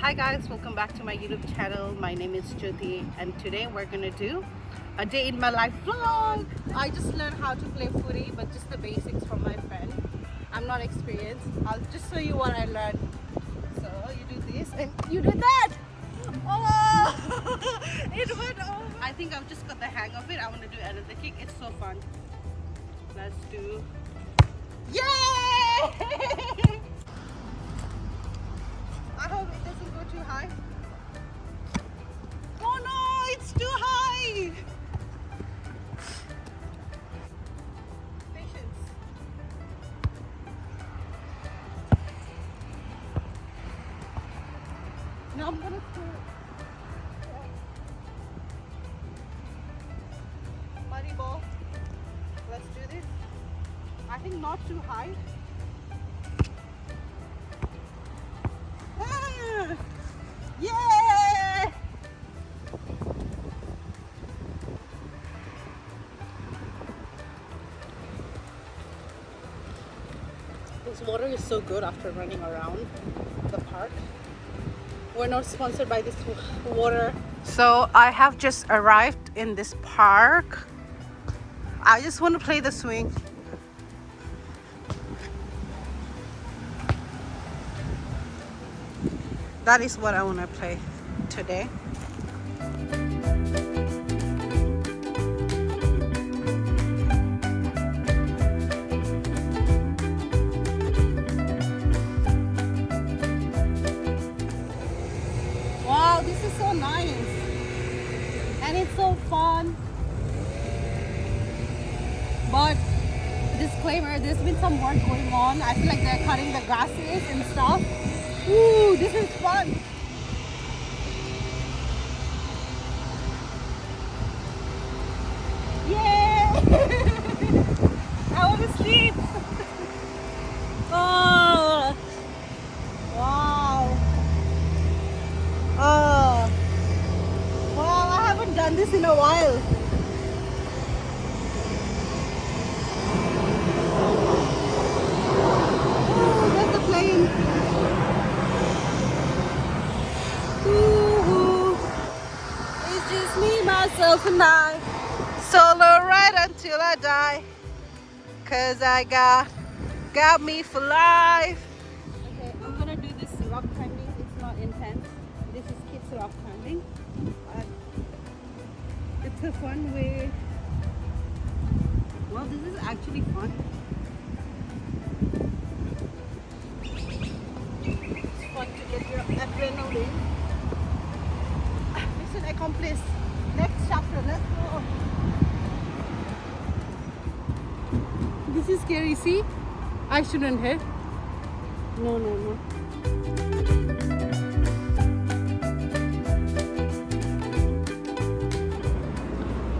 Hi guys, welcome back to my YouTube channel. My name is Jyoti and today we're gonna do a day in my life vlog. I just learned how to play footy, but just the basics from my friend. I'm not experienced. I'll just show you what I learned. So you do this and you do that. Oh, it went over. I think I've just got the hang of it. I want to do another kick. It's so fun. Let's do. Yay! I hope it doesn't go too high. Oh no, it's too high. Patience. Now I'm gonna throw muddy ball. Let's do this. I think not too high. Ah, yeah! This water is so good after running around the park. We're not sponsored by this water. So I have just arrived in this park. I just want to play the swing. That is what I want to play today. Wow, this is so nice. And it's so fun. But disclaimer, there's been some work going on. I feel like they're cutting the grasses and stuff. Ooh, this is fun. Yeah! I want to sleep. Oh, wow. Oh, wow, I haven't done this in a while. Oh, there's the plane. Ooh, it's just me, myself, and I. Solo ride until I die. Cause I got me for life. Okay, I'm gonna do this rock climbing. It's not intense. This is kids rock climbing. But it's a fun way. Well, this is actually fun. It's fun to get your adrenaline. Mission accomplished. Next chapter, let's go. This is scary, see? I shouldn't hit. No, no, no.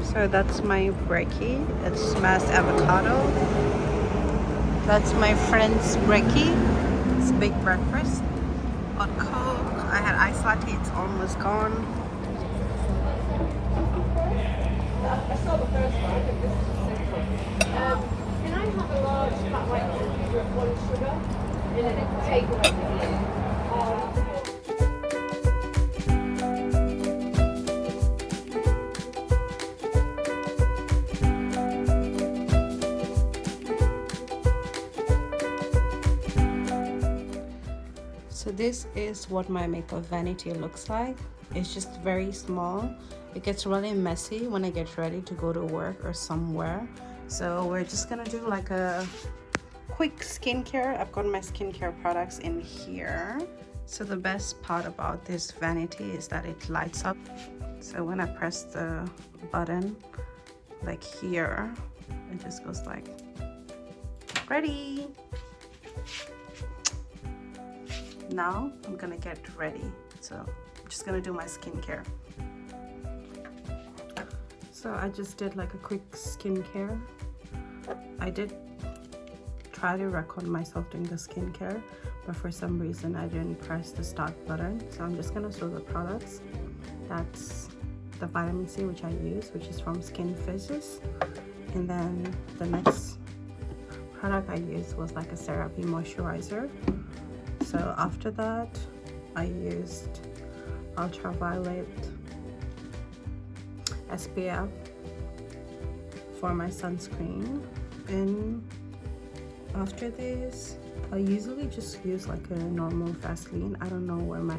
So that's my brekkie. It's smashed avocado. That's my friend's brekkie. It's big breakfast. Got Coke. I had iced latte. It's almost gone. I saw the first one. Can I have a large flat white coffee with one sugar and then a takeaway? So this is what my makeup vanity looks like. It's just very small. It gets really messy when I get ready to go to work or somewhere. So we're just gonna do like a quick skincare. I've got my skincare products in here. So the best part about this vanity is that it lights up. So when I press the button, like here, it just goes like, ready. Now I'm gonna get ready. So I'm just gonna do my skincare. So I just did like a quick skincare. I did try to record myself doing the skincare, but for some reason I didn't press the start button. So I'm just gonna show the products. That's the vitamin C which I use, which is from Skin Physis. And then the next product I used was like a CeraVe moisturizer. So after that I used ultraviolet SPF for my sunscreen, and after this I usually just use like a normal Vaseline. I don't know where my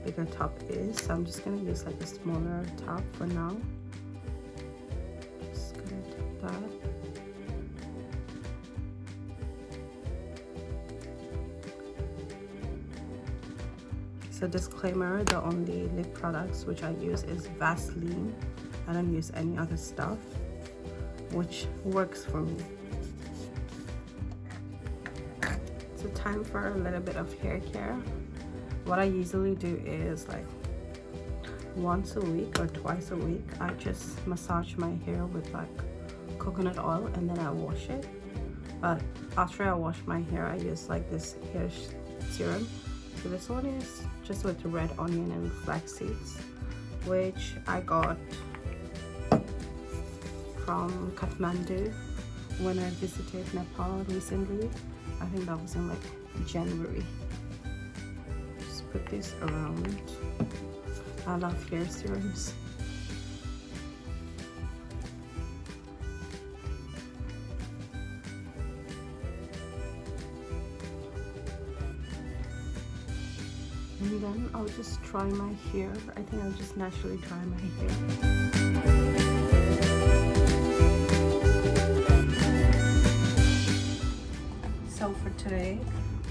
bigger top is, so I'm just gonna use like a smaller top for now. Just gonna take that. So disclaimer, the only lip products which I use is Vaseline. I don't use any other stuff, which works for me. So time for a little bit of hair care. What I usually do is like once a week or twice a week, I just massage my hair with like coconut oil and then I wash it. But after I wash my hair, I use like this hair serum. So this one is just with red onion and flax seeds, which I got from Kathmandu when I visited Nepal recently. I think that was in like January. Just put this around. I love hair serums. And then I'll just dry my hair. I think I'll just naturally dry my hair. So for today,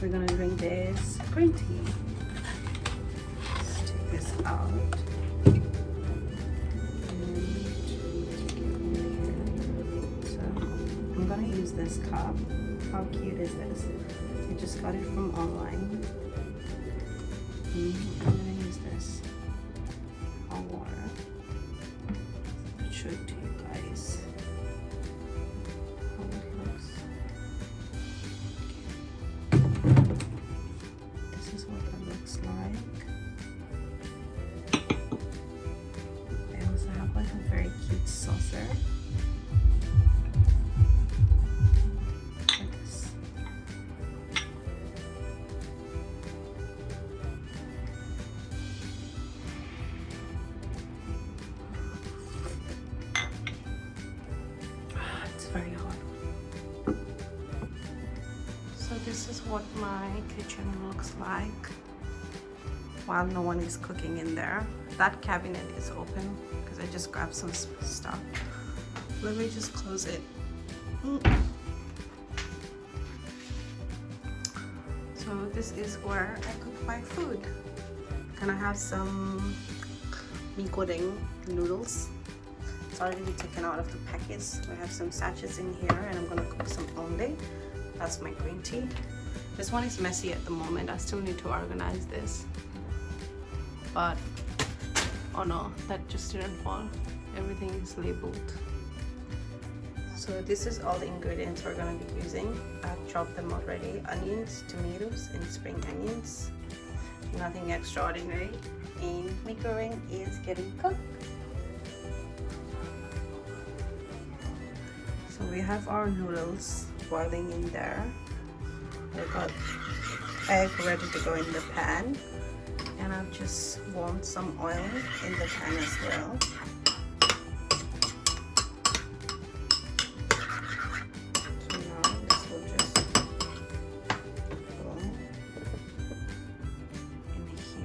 we're gonna drink this green tea. Let's take this out. So I'm gonna use this cup. How cute is this? I just got it from online. I'm gonna use this hot water. I'll show it to you guys how it looks. This is what that looks like. I also have like a very cute saucer. Very hot. So this is what my kitchen looks like while no one is cooking in there. That cabinet is open because I just grabbed some stuff. Let me just close it. So this is where I cook my food. Gonna have some mee goreng noodles. It's already taken out of the packets. We have some sachets in here, and I'm gonna cook some omelette. That's my green tea. This one is messy at the moment. I still need to organize this. But oh no, that just didn't fall. Everything is labeled. So this is all the ingredients we're gonna be using. I've chopped them already. Onions, tomatoes, and spring onions. Nothing extraordinary. And mee goreng is getting cooked. So we have our noodles boiling in there. We've got egg ready to go in the pan, and I've just warmed some oil in the pan as well. So now this will just go in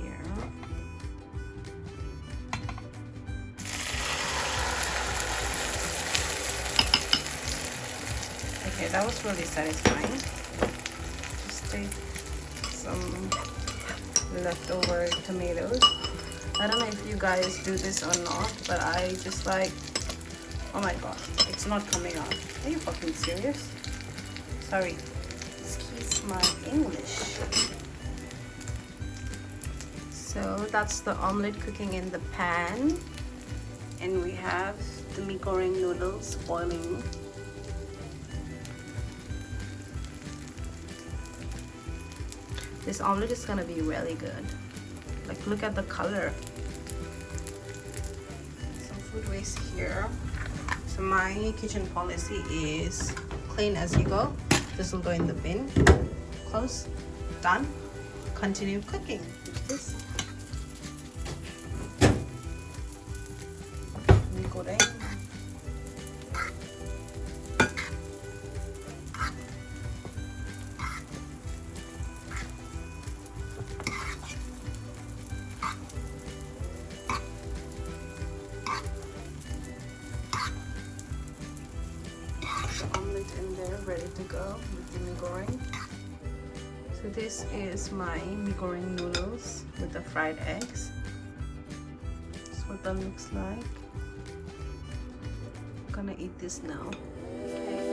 here. Okay, that was really satisfying. Just take some leftover tomatoes. I don't know if you guys do this or not, but I just like, oh my god, it's not coming out. Are you fucking serious? Sorry, excuse my English. So that's the omelette cooking in the pan, and we have the mee goreng noodles boiling. This omelette is gonna be really good. Like, look at the color. Some food waste here. So my kitchen policy is clean as you go. This will go in the bin. Close. Done. Continue cooking. this mie goreng. Omelet in there, ready to go with the mie goreng. So this is my mie goreng noodles with the fried eggs. That's what that looks like. I'm gonna eat this now. Okay.